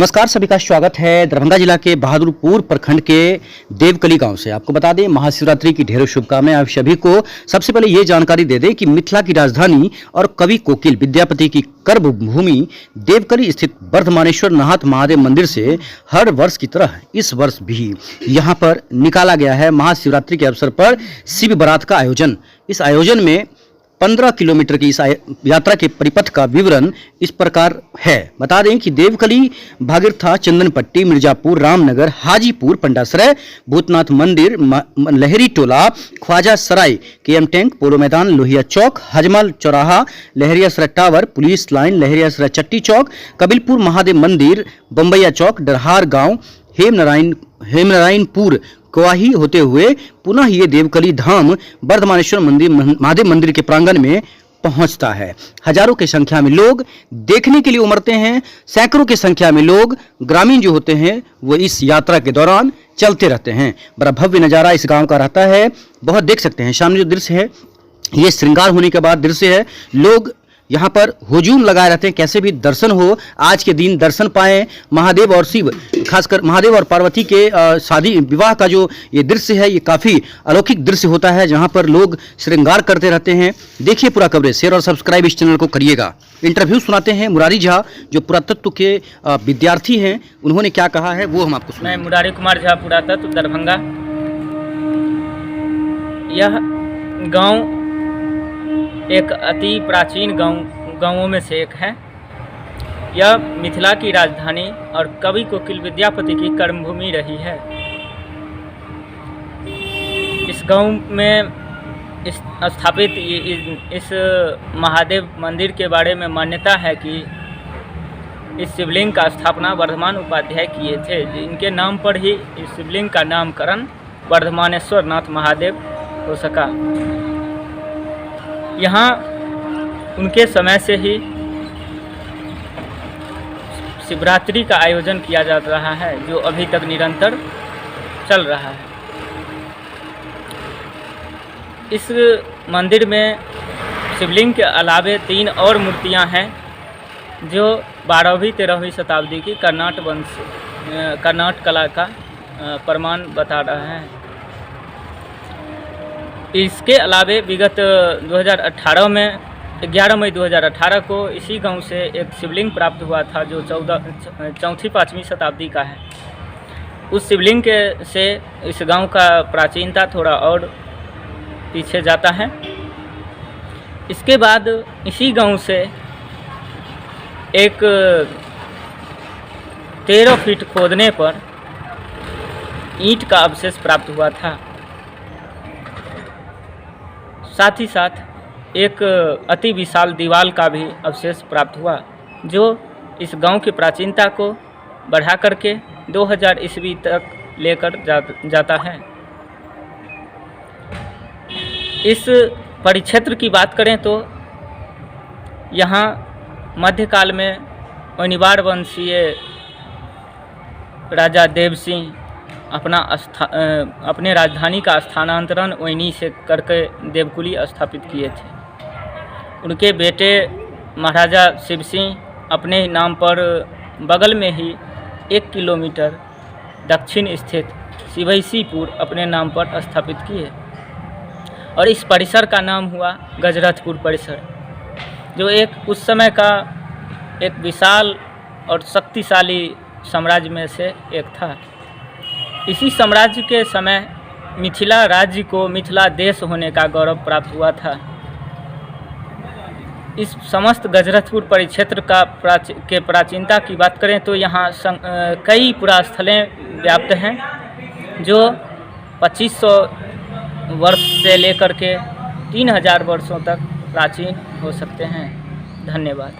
नमस्कार, सभी का स्वागत है। दरभंगा जिला के बहादुरपुर प्रखंड के देवकली गांव से आपको बता दें, महाशिवरात्रि की ढेरों शुभकामनाएं आप सभी को। सबसे पहले ये जानकारी दे दें कि मिथिला की राजधानी और कवि कोकिल विद्यापति की कर्म भूमि देवकली स्थित वर्धमानेश्वर नाथ महादेव मंदिर से हर वर्ष की तरह इस वर्ष भी यहाँ पर निकाला गया है महाशिवरात्रि के अवसर पर शिव बारात का आयोजन। इस आयोजन में 15 किलोमीटर की इस यात्रा के परिपथ का विवरण इस प्रकार है। बता दें कि देवकली, भागीरथा, चंदनपट्टी, मिर्जापुर, रामनगर, हाजीपुर, पंडासराय, भूतनाथ मंदिर, लहरी टोला, ख्वाजा सराय, केएम टैंक, पोलो मैदान, लोहिया चौक, हजमल चौराहा, लहरिया सराय टावर, पुलिस लाइन, लहरिया सराय चट्टी चौक, कबीलपुर महादेव मंदिर, बम्बैया चौक, डरहार गांव, हेमनारायणपुर, कोवाही होते हुए पुनः ये देवकली धाम वर्धमानेश्वर मंदिर महादेव मंदिर के प्रांगण में पहुंचता है। हजारों की संख्या में लोग देखने के लिए उमड़ते हैं। सैकड़ों की संख्या में लोग ग्रामीण जो होते हैं वो इस यात्रा के दौरान चलते रहते हैं। बड़ा भव्य नज़ारा इस गांव का रहता है। बहुत देख सकते हैं सामने जो दृश्य है, ये श्रृंगार होने के बाद दृश्य है। लोग यहाँ पर हुजूम लगाए रहते हैं, कैसे भी दर्शन हो, आज के दिन दर्शन पाएं। महादेव और शिव, खासकर महादेव और पार्वती के शादी विवाह का जो ये दृश्य है, ये काफ़ी अलौकिक दृश्य होता है, जहाँ पर लोग श्रृंगार करते रहते हैं। देखिए पूरा कवरेज, शेयर और सब्सक्राइब इस चैनल को करिएगा। इंटरव्यू सुनाते हैं मुरारी झा, जो पुरातत्व के विद्यार्थी हैं। उन्होंने क्या कहा है वो हम आपको सुनाएं। मैं मुरारी कुमार झा, पुरातत्व, दरभंगा। यह गांव एक अति प्राचीन गांवों में से एक है। यह मिथिला की राजधानी और कवि कोकिल विद्यापति की कर्मभूमि रही है। इस गांव में स्थापित इस महादेव मंदिर के बारे में मान्यता है कि इस शिवलिंग का स्थापना वर्धमान उपाध्याय किए थे। इनके नाम पर ही इस शिवलिंग का नामकरण वर्धमानेश्वर नाथ महादेव हो सका। यहाँ उनके समय से ही शिवरात्रि का आयोजन किया जा रहा है, जो अभी तक निरंतर चल रहा है। इस मंदिर में शिवलिंग के अलावे 3 और मूर्तियां हैं, जो 12वीं-13वीं शताब्दी की कर्नाट कला का प्रमाण बता रहा है। इसके अलावे विगत 2018 में 11 मई 2018 को इसी गांव से एक शिवलिंग प्राप्त हुआ था, जो 4वीं-5वीं शताब्दी का है। उस शिवलिंग के से इस गांव का प्राचीनता थोड़ा और पीछे जाता है। इसके बाद इसी गांव से एक 13 फीट खोदने पर ईंट का अवशेष प्राप्त हुआ था। साथ ही साथ एक अति विशाल दीवार का भी अवशेष प्राप्त हुआ, जो इस गांव की प्राचीनता को बढ़ा करके 2000 ईस्वी तक लेकर जाता है। इस परिक्षेत्र की बात करें तो यहाँ मध्यकाल में ओनिवार वंशीय राजा देव सिंह अपने राजधानी का स्थानांतरण ओइनी से करके देवकुली स्थापित किए थे। उनके बेटे महाराजा शिव सिंह अपने ही नाम पर बगल में ही 1 किलोमीटर दक्षिण स्थित शिवैसीपुर अपने नाम पर स्थापित किए, और इस परिसर का नाम हुआ गजरथपुर परिसर, जो एक उस समय का एक विशाल और शक्तिशाली साम्राज्य में से एक था। इसी साम्राज्य के समय मिथिला राज्य को मिथिला देश होने का गौरव प्राप्त हुआ था। इस समस्त गजरथपुर परिक्षेत्र का प्राचीनता की बात करें तो यहाँ कई पुरास्थलें व्याप्त हैं, जो 2500 वर्ष से लेकर के 3000 वर्षों तक प्राचीन हो सकते हैं। धन्यवाद।